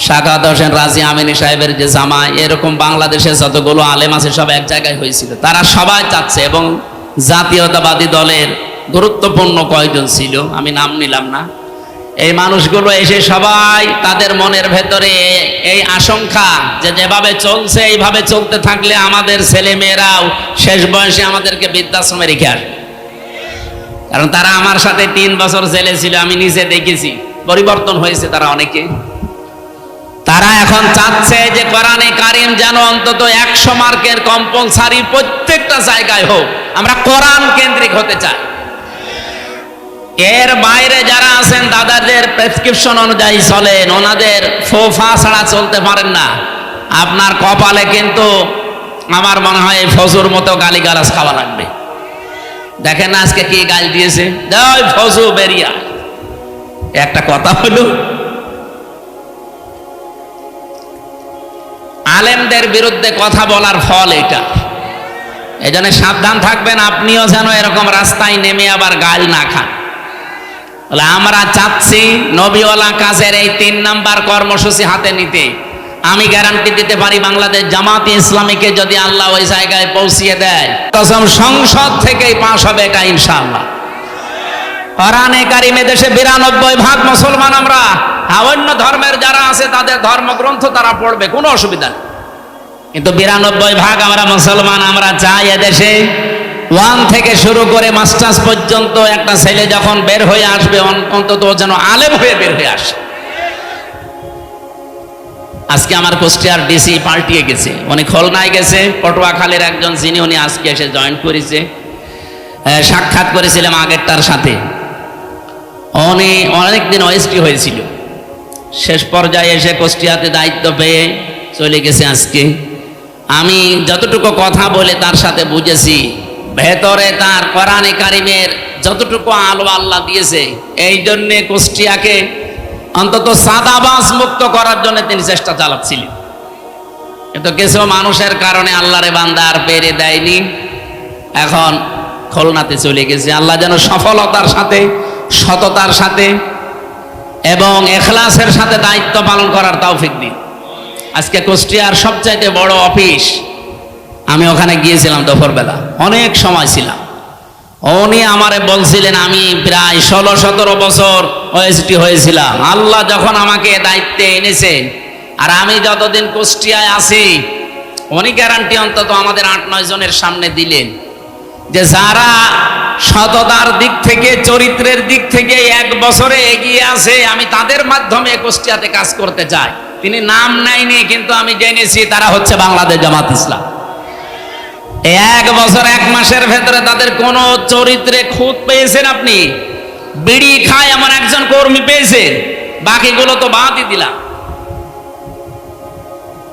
শাকাত হোসেন রাজি আমিনী সাহেবের যে জামাই, এরকম বাংলাদেশের যতগুলো আলেম আছে সব এক জায়গায় হয়েছিল। তারা সবাই চাচ্ছে, এবং জাতীয়তাবাদী দলের গুরুত্বপূর্ণ কয়েকজন ছিল, আমি নাম নিলাম না, এই মানুষগুলো এসে সবাই তাদের মনের ভেতরে এই আশঙ্কা যে যেভাবে চলছে এইভাবে চলতে থাকলে আমাদের ছেলে মেয়েরাও শেষ বয়সে আমাদেরকে বৃদ্ধাশ্রমে রেখে আসবে। কারণ তারা আমার সাথে 3 বছর জেলে ছিল, আমি নিজে দেখেছি, পরিবর্তন হয়েছে তারা অনেকে। তারা এখন চাচ্ছে যে কোরআনে কারিম যেন অন্তত 100 মার্কের কম্পালসারি প্রত্যেকটা জায়গায় হোক, আমরা কোরআন কেন্দ্রিক হতে চাই। এর বাইরে যারা আছেন দাদাদের প্রেসক্রিপশন অনুযায়ী চলেন, ওনাদের ফোফা ছাড়া চলতে পারেন না, আপনার কপালে কিন্তু আমার মনে হয় ফজুর মতো গালিগালাজ খাওয়া লাগবে। দেখেন না আজকে কি গাল দিয়েছে, দেয় ফজু বেরিয়া, একটা কথা হলো আলেমদের বিরুদ্ধে কথা বলার ফল এটা। এই জন্য সাবধান থাকবেন, আপনিও যেন এরকম রাস্তায় নেমে আবার গাল না খান। বলে আমরা চাচ্ছি নবীওয়ালা কাজের এই 3 নাম্বার কর্মসূচি হাতে নিতে। আমি গ্যারান্টি দিতে পারি বাংলাদেশ জামাতে ইসলামীকে যদি আল্লাহ ওই জায়গায় পৌঁছিয়ে দেয়, কসম সংসদ থেকেই পাস হবে এটা ইনশাআল্লাহ। কোরআনে কারিমে দেশে 92% মুসলমান আমরা, অন্য ধর্মের যারা আছে তাদের ধর্মগ্রন্থ তারা পড়বে, কোনো অসুবিধা নেই, কিন্তু 92% আমরা মুসলমান। আমরা চাই এদেশে 1 থেকে শুরু করে মাস্টার্স পর্যন্ত একটা ছেলে যখন বের হয়ে আসবে অন্তত যেন আলেম হয়ে বের হয়ে আসে। আজকে আমার কুষ্টিয়ার ডিসি পাল্টিয়ে গেছে, উনি খুলনায় গেছে, পটুয়াখালীর একজন যিনি উনি আজকে এসে জয়েন করেছে, সাক্ষাৎ করেছিলাম আগেরটার সাথে, উনি অনেকদিন ওএসটি হয়েছিল, শেষ পর্যায়ে এসে কুষ্টিয়াতে দায়িত্ব পেয়ে চলে গেছে আজকে। আমি যতটুকু কথা বলে তার সাথে বুঝেছি, ভেতরে তার কোরআনে কারিমের যতটুকু আলো আল্লাহ দিয়েছে, এই জন্যে কুষ্টিয়াকে অন্তত সাদাবাস মুক্ত করার জন্য তিনি চেষ্টা চালাচ্ছিলেন। কিন্তু কিছু মানুষের কারণে আল্লাহরে বান্দা আর পেরে দেয়নি, এখন খুলনাতে চলে গেছে। আল্লাহ যেন সফলতার সাথে, সততার সাথে এবং এখলাসের সাথে দায়িত্ব পালন করার তৌফিক দিন। আজকে কুষ্টিয়ার সবচাইতে বড় অফিস, আমি ওখানে গিয়েছিলাম দুপুরবেলা, অনেক সময় ছিলাম। উনি আমারে বলছিলেন আমি প্রায় 16-17 বছর ওএসটি হয়েছিলাম, আল্লাহ যখন আমাকে দায়িত্বে এনেছেন আর আমি যতদিন কুষ্টিয়ায় আছি, উনি গ্যারান্টি অন্তত আমাদের 8-9 জনের সামনে দিলেন যে যারা সততার দিক থেকে, চরিত্রের দিক থেকে 1 বছরে এগিয়ে আছে, আমি তাদের মাধ্যমে কুষ্টিয়াতে কাজ করতে চাই। তিনি নাম নেয়নি, কিন্তু আমি জেনেছি তারা হচ্ছে বাংলাদেশ জামাত ইসলাম। এক বছর 1 মাসের ভেতরে তাদের কোন চরিত্রে খুঁত পেয়েছেন আপনি? বিড়ি খায় এমন একজন কর্মী পেয়েছেন? বাকিগুলো তো বাদই দিলাম।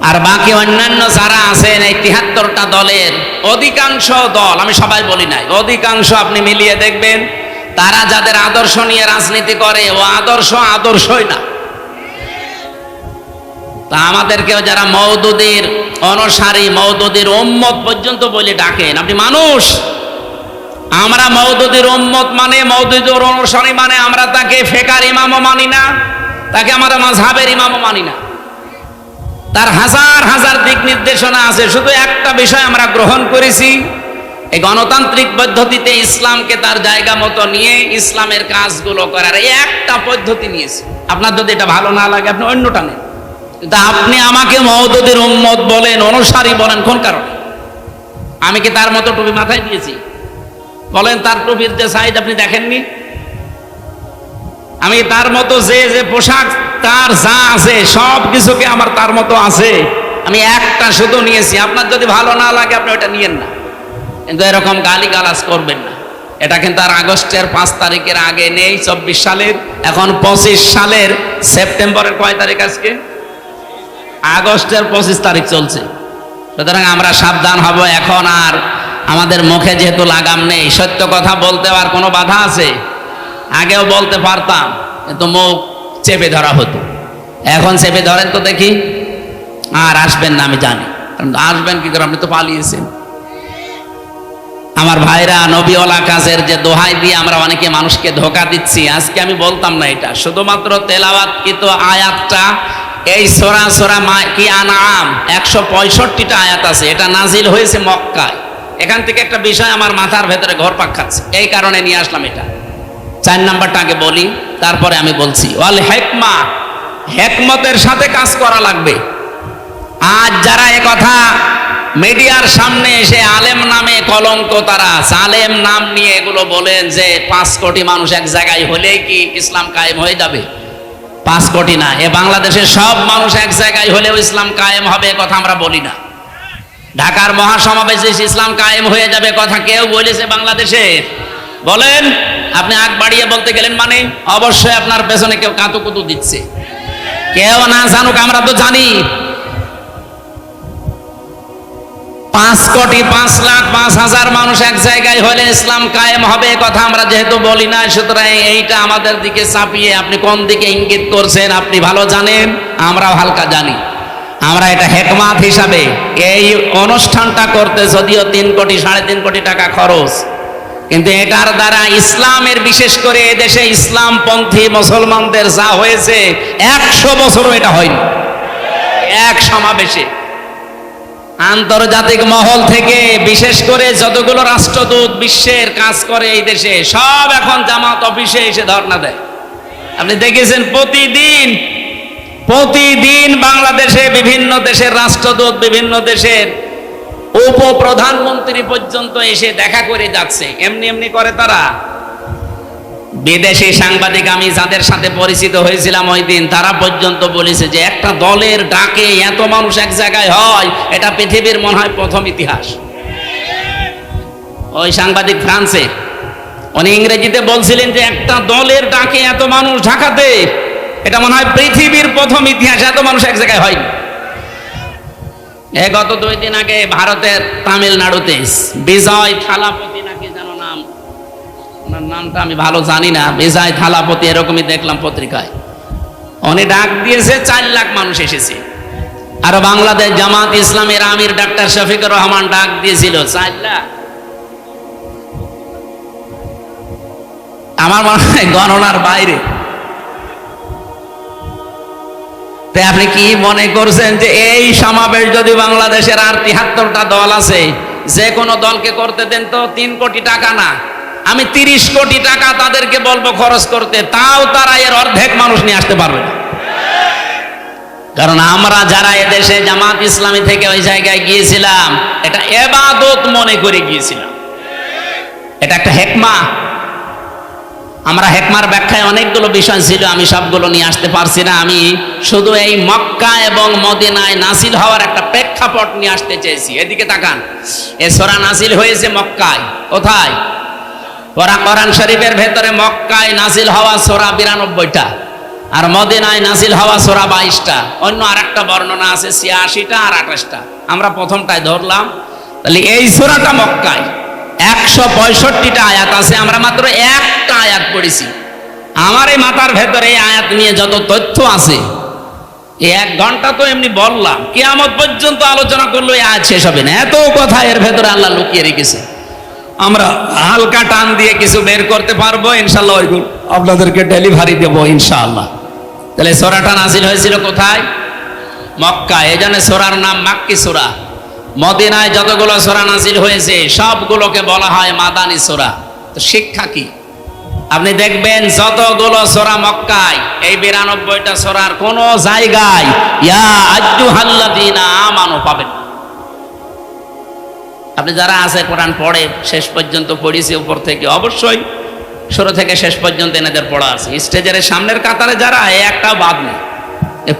আর বাকি অন্যান্য যারা আছেন এই 73টা দলের অধিকাংশ দল, আমি সবাই বলি নাই, অধিকাংশ আপনি মিলিয়ে দেখবেন তারা যাদের আদর্শ নিয়ে রাজনীতি করে ও আদর্শই না। তা আমাদেরকেও যারা মওদুদীর অনুসারী, মওদুদীর উম্মত পর্যন্ত বলে ডাকেন, আপনি মানুষ। আমরা মওদুদীর উম্মত মানে, মওদুদীর অনুসারী মানে আমরা তাকে ফেকার ইমামও মানি না, তাকে আমরা মাযহাবের ইমামও মানি না। তার হাজার হাজার দিক নির্দেশনা আছে, শুধু একটা বিষয় আমরা গ্রহণ করেছি, এই গণতান্ত্রিক পদ্ধতিতে ইসলামকে তার জায়গা মতো নিয়ে ইসলামের কাজগুলো করার এই একটা পদ্ধতি নিয়েছি। আপনার যদি এটা ভালো না লাগে আপনি অন্যটা নেন, কিন্তু আপনি আমাকে মওদুদীর উম্মত বলেন, অনুসারী বলেন, কোন কারণে? আমি কি তার মতো টুপি মাথায় দিয়েছি? বলেন, তার টুপির যে সাইজ আপনি দেখেননি? আমি তার মতো যে যে পোশাক, তার যা আছে সব কিছুকে আমার তার মতো আছে, আমি একটা শুধু নিয়েছি। আপনার যদি ভালো না লাগে আপনি ওটা নিয়েন না, কিন্তু এরকম গালিগালাজ করবেন না। এটা কিন্তু আর আগস্টের 5 তারিখের আগে নেই, 24 সালের, এখন 25 সালের সেপ্টেম্বরের কয় তারিখ আজকে? আগস্টের 25 তারিখ চলছে। সুতরাং আমরা সাবধান হব। এখন আর আমাদের মুখে যেহেতু লাগাম নেই, সত্য কথা বলতে আর কোনো বাধা আছে? আগেও বলতে পারতাম, কিন্তু মুখ চেপে ধরা হতো। এখন চেপে ধরেন তো দেখি। আর আসবেন না আমি জানি, আসবেন কি করে? আপনি তো পালিয়েছেন। আমার ভাইরা, নবীওয়ালা কাজের যে দোহাই দিয়ে আমরা অনেকে মানুষকে ধোকা দিচ্ছি, আজকে আমি বলতাম না এটা। শুধুমাত্র তেলাওয়াতকৃত আয়াতটা, এই সূরা কি আনআম 165টা আয়াত আছে, এটা নাজিল হয়েছে মক্কায়। এখান থেকে একটা বিষয় আমার মাথার ভেতরে ঘুরপাক খাচ্ছে, এই কারণে নিয়ে আসলাম এটা। 4 নাম্বারটা আগে বলি, তারপরে আমি বলছি। ওয়াল হিকমা, হিকমতের সাথে কাজ করা লাগবে। আজ যারা কথা মিডিয়ার সামনে এসে আলেম নামে কলঙ্ক, তারা আলেম নাম নিয়ে এগুলো বলেন যে 5 কোটি মানুষ এক জায়গায় হলেই কি ইসলাম কায়েম হয়ে যাবে? 5 কোটি না, এ বাংলাদেশের সব মানুষ এক জায়গায় হলেও ইসলাম কায়েম হবে, কথা আমরা বলি না। ঢাকার মহাসমাবেশে ইসলাম কায়েম হয়ে যাবে কথা কেউ বলেছে বাংলাদেশে? বলেন। আপনি আগ বাড়িয়ে বলতে গেলেন মানে অবশ্যই আপনার পেছনে কেউ কাতুকুতু দিচ্ছে। কেউ না জানুক, আমরা তো জানি। 5 কোটি 5 লাখ 5,000 মানুষ এক জায়গায় হলে ইসলাম কায়েম হবে কথা আমরা যেহেতু বলি না, সুতরাং এইটা আমাদের দিকে চাপিয়ে আপনি কোন দিকে ইঙ্গিত করছেন আপনি ভালো জানেন, আমরাও হালকা জানি। আমরা এটা হিকমত হিসাবে এই অনুষ্ঠানটা করতে যদিও 3 কোটি 3.5 কোটি টাকা খরচ, কিন্তু এটার দ্বারা ইসলামের, বিশেষ করে এদেশে ইসলামপন্থী মুসলমানদের যা হয়েছে 100 বছরও এটা হয়নি। এক সমাবেশে আন্তর্জাতিক মহল থেকে বিশেষ করে যতগুলো রাষ্ট্রদূত বিশ্বের কাজ করে এই দেশে, সব এখন জামাত অফিসে এসে ধর্ণা দেয়। আপনি দেখেছেন প্রতিদিন বাংলাদেশে বিভিন্ন দেশের রাষ্ট্রদূত, বিভিন্ন দেশের উপপ্রধানমন্ত্রী পর্যন্ত এসে দেখা করে যাচ্ছে। এমনি করে তারা। বিদেশি সাংবাদিক আমি যাদের সাথে পরিচিত হয়েছিলাম ওই দিন, তারা পর্যন্ত বলেছে যে একটা দলের ডাকে এত মানুষ এক জায়গায় হয়, এটা পৃথিবীর মনে হয় প্রথম ইতিহাস। ওই সাংবাদিক ফ্রান্সে, উনি ইংরেজিতে বলছিলেন যে একটা দলের ডাকে এত মানুষ ঢাকাতে, এটা মনে হয় পৃথিবীর প্রথম ইতিহাস, এত মানুষ এক জায়গায় হয়। গত 2 দিন আগে ভারতের তামিলনাড়ুতে বিজয় থালাপতি নাকি যেন নাম, ওনার নামটা আমি ভালো জানি না, বিজয় থালাপতি এরকমই দেখলাম পত্রিকায়, উনি ডাক দিয়েছে 4 লাখ মানুষ এসেছে। আর বাংলাদেশ জামাত ইসলামের আমির ডাক্তার শফিকুর রহমান ডাক দিয়েছিল 4 লাখ। আমার মনে হয় গণনার বাইরে। তাই আপনি কি মনে করছেন যে এই সমাবেশ যদি বাংলাদেশের আর 73টা দল আছে, যে কোনো দলকে করতে দেন তো 3 কোটি টাকা না, আমি 30 কোটি টাকা তাদেরকে বলবো খরচ করতে, তাও তারা এর অর্ধেক মানুষ নিয়ে আসতে পারবে না। কারণ আমরা যারা এদেশে জামাত ইসলামী থেকে ওই জায়গায় গিয়েছিলাম, এটা ইবাদত মনে করে গিয়েছিলাম। এটা একটা হিকমা। আমরা হেকমার ব্যাখ্যায় অনেকগুলো বিষয় ছিল, আমি সবগুলো নিয়ে আসতে পারছি না। আমি শুধু এই মক্কা এবং মদিনায় নাসিল হওয়ার একটা প্রেক্ষাপট নিয়ে আসতে চেয়েছি। এদিকে তাকান, এ সূরা নাসিল হয়েছে মক্কায়। কোথায়? কোরআন শরীফের ভেতরে মক্কায় নাসিল হওয়া সূরা 92টা, আর মদিনায় নাসিল হওয়া সূরা 22টা। অন্য আরেকটা বর্ণনা আছে 86টা আর 28টা। আমরা প্রথমটায় ধরলাম। তাহলে এই সূরাটা মক্কায় 165টা আয়াত আছে, আমরা মাত্র একটা আয়াত পড়েছি। আমার এই মাথার ভেতরে এই আয়াত নিয়ে যত তথ্য আছে, এই 1 ঘন্টা তো এমনি বললাম, কিয়ামত পর্যন্ত আলোচনা করলো এই আয়াত শেষ হবে না। এত কথা এর ভেতরে আল্লাহ লুকিয়ে রেখেছে। আমরা হালকা টান দিয়ে কিছু বের করতে পারবো ইনশাআল্লাহ, ওইগুলো আপনাদেরকে ডেলিভারি দেবো ইনশাআল্লাহ। তাহলে সূরাটা নাযিল হয়েছিল কোথায়? মক্কা। এই জন্য সূরার নাম মাক্কি সূরা। মদিনায় যতগুলো সূরা নাযিল হয়েছে সবগুলোকে বলা হয় মাদানী সূরা। তো শিক্ষা কি? আপনি দেখবেন যতগুলো সূরা মক্কায়, এই 92টা সূরার কোন জায়গায় ইয়া আইয়ুহাল্লাযীনা আমানু পাবেন। আপনি যারা আছে কোরআন পড়ে, শেষ পর্যন্ত পড়িয়েছি উপর থেকে, অবশ্যই শুরু থেকে শেষ পর্যন্ত এনাদের পড়া আছে। স্টেজের সামনের কাতারে যারা, একটাও বাদ নেই,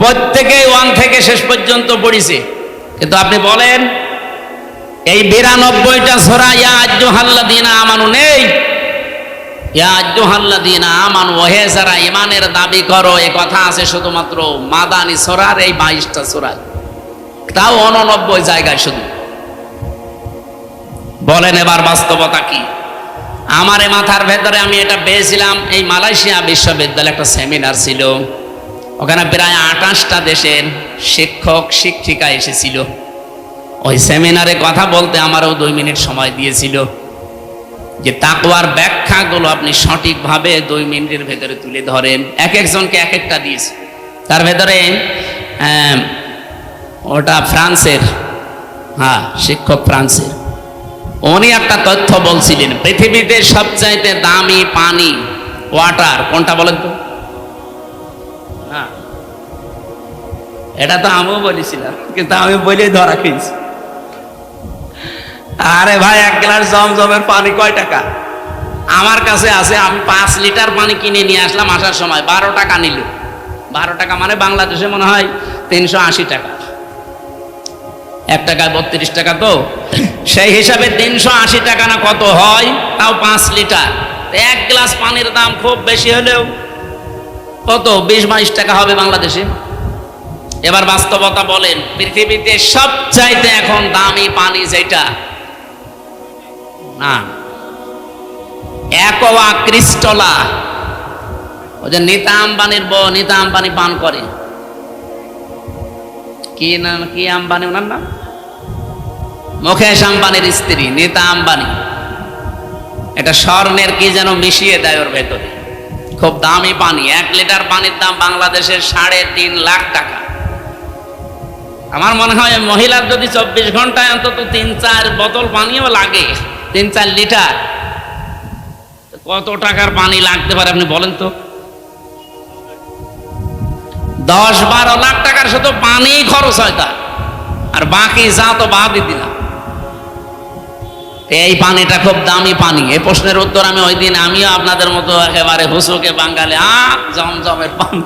প্রত্যেকেই 1 থেকে শেষ পর্যন্ত পড়িছে। কিন্তু আপনি বলেন এই 92টা সূরা ইয়া আইয়ুহাল্লাযীনা আমানু নেই। ইয়া আইয়ুহাল্লাযীনা আমানু, ওহে যারা ঈমানের দাবি করো, এই কথা আছে শুধুমাত্র মাদানী সূরার এই 22টা সূরায়, তাও 89 জায়গায় শুধু। বলেন এবার বাস্তবতা কি? আমার এই মাথার ভেতরে আমি এটা পেয়েছিলাম, এই মালয়েশিয়া বিশ্ববিদ্যালয়ে একটা সেমিনার ছিল, ওখানে প্রায় 28টা দেশের শিক্ষক শিক্ষিকা এসেছিল। ওই সেমিনারে কথা বলতে আমারও 2 মিনিট সময় দিয়েছিল, যে তাকওয়ার ব্যাখ্যাগুলো আপনি সঠিকভাবে 2 মিনিটের ভেতরে তুলে ধরেন। এক একজনকে এক একটা দিয়েছে। তার ভেতরে ওটা ফ্রান্সের, হ্যাঁ শিক্ষক ফ্রান্সের, উনি একটা তথ্য বলছিলেন, পৃথিবীতে সবচাইতে দামি পানি, ওয়াটার কোনটা বলেন তো? হ্যাঁ, এটা তো আমিও বলেছিলাম, কিন্তু আমি বলেই ধরা খেয়েছি। আরে ভাই, 1 গ্লাস জমজমের পানি কয় টাকা? আমার কাছে আছে, আমি 5 লিটার পানি কিনে নিয়ে আসলাম, আসার সময় 12 টাকা নিল। 12 টাকা মানে বাংলাদেশে মনে হয় 380 টাকা। 1 টাকায় 32 টাকা, তো সেই হিসাবে 380 টাকা না কত হয়, তাও 5 লিটার। 1 গ্লাস পানির দাম খুব বেশি হলেও কত, 20-22 টাকা হবে বাংলাদেশে। এবার বাস্তবতা বলেন, পৃথিবীতে সবচাইতে এখন দামি পানি যেটা, না অ্যাকোয়া ক্রিস্টালা, ওই যে নীতা আম্বানির বউ, নীতা আম্বানি পান করে, কি না, কি আম্বানি ওনার নাম? মুকেশ আম্বানির স্ত্রী নীতা আম্বানি। এটা স্বর্ণের কি যেন মিশিয়ে দেয় ওর ভেতরে, খুব দামি পানি। 1 লিটার পানির দাম বাংলাদেশের 3.5 লাখ টাকা। আমার মনে হয় মহিলার যদি 24 ঘন্টায় অন্তত 3-4 বোতল পানিও লাগে, 3-4 লিটার, কত টাকার পানি লাগতে পারে আপনি বলেন তো? 10-12 লাখ টাকার শুধু পানি খরচ হয় তার, আর বাকি যা তো বাদই দিলাম। এই পানিটা খুব দামি পানি। এই প্রশ্নের উত্তর আমি ওই দিন, আমিও আপনাদের মতো একেবারে হুসুকে বাঙালি, জমজমের পানি,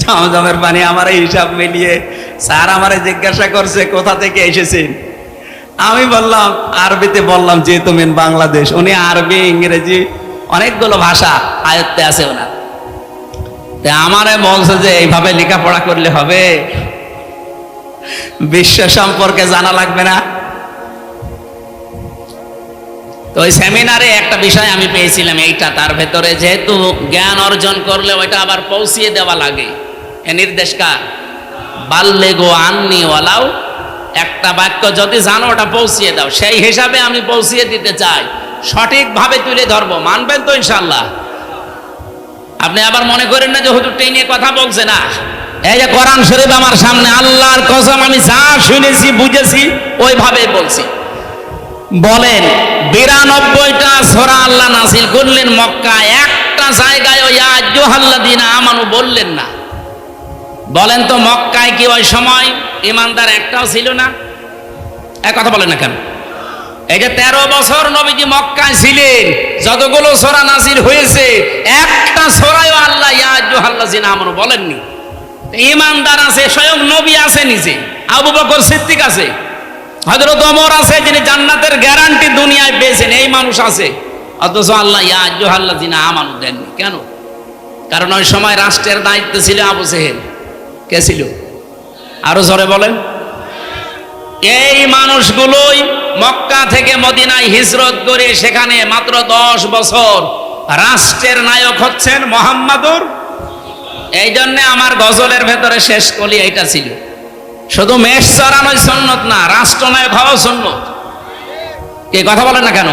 জমজমের পানি। আমার এই হিসাব মিলিয়ে স্যার আমারে জিজ্ঞাসা করছে কোথা থেকে এসেছেন। আমি বললাম, আরবিতে বললাম, যেহেতু মেন বাংলাদেশ। উনি আরবি, ইংরেজি অনেকগুলো ভাষা আয়ত্তে আছে ওনার। আমারে বলছে যে এইভাবে লেখাপড়া করলে হবে, বিশ্ব সম্পর্কে জানা লাগবে না? তো ওই সেমিনারে একটা বিষয় আমি পেয়েছিলাম এইটা, তার ভেতরে যেহেতু জ্ঞান অর্জন করলে ওইটা আবার পৌঁছিয়ে দেওয়া লাগে। এ নির্দেশ কার? বাল্লেগো আন্নি ওয়ালাও, একটা বাক্য যদি জানো ওটা পৌঁছিয়ে দাও। সেই হিসাবে আমি পৌঁছিয়ে দিতে চাই, সঠিকভাবে তুলে ধরবো। মানবেন তো ইনশাল্লাহ? আপনি আবার মনে করেন না যে হুজুর টেনে কথা বলছে না। এই যে কোরআন শরীফ আমার সামনে, আল্লাহর কসম আমি যা শুনেছি বুঝেছি ওইভাবে বলছি। বলেন 92টা সূরা আল্লাহ নাযিল করলেন মক্কায়, একটা জায়গায় ওই ইয়া আইয়ুহাল্লাযীনা আমানু বললেন না। বলেন তো মক্কায় কি ওই সময় ইমানদার একটাও ছিল না? এক কথা বলেন না কেন? এই যে 13 বছর নবীজি মক্কায় ছিলেন, যতগুলো সূরা নাযিল হয়েছে একটা সূরায়ও আল্লাহ ইয়া আইয়ুহাল্লাযিনা আমানু বলেননি। ঈমানদার আছে, স্বয়ং নবী আছে, নিজে আবু বকর সিদ্দিক আছে, হযরত ওমর আছে, যিনি জান্নাতের গ্যারান্টি দুনিয়ায় পেয়েছেন, এই মানুষ আছে, অথচ আল্লাহ ইয়া আইয়ুহাল্লাযিনা আমানু দেননি। কেন? কারণ ওই সময় রাষ্ট্রের দায়িত্বে ছিল আবু জেহেল। কে ছিল? আরো জোরে বলেন। এই মানুষগুলোই মক্কা থেকে মদিনায় হিজরত করে সেখানে মাত্র 10 বছর রাষ্ট্রের নায়ক হচ্ছেন মুহাম্মাদুর। এই জন্য আমার গজলের ভেতরে শেষ কলি এইটা ছিল, শুধু মেষ চড়ানোই সুন্নত না, রাষ্ট্রনায়ক হওয়া সুন্নত। কে কথা বলেন না কেন?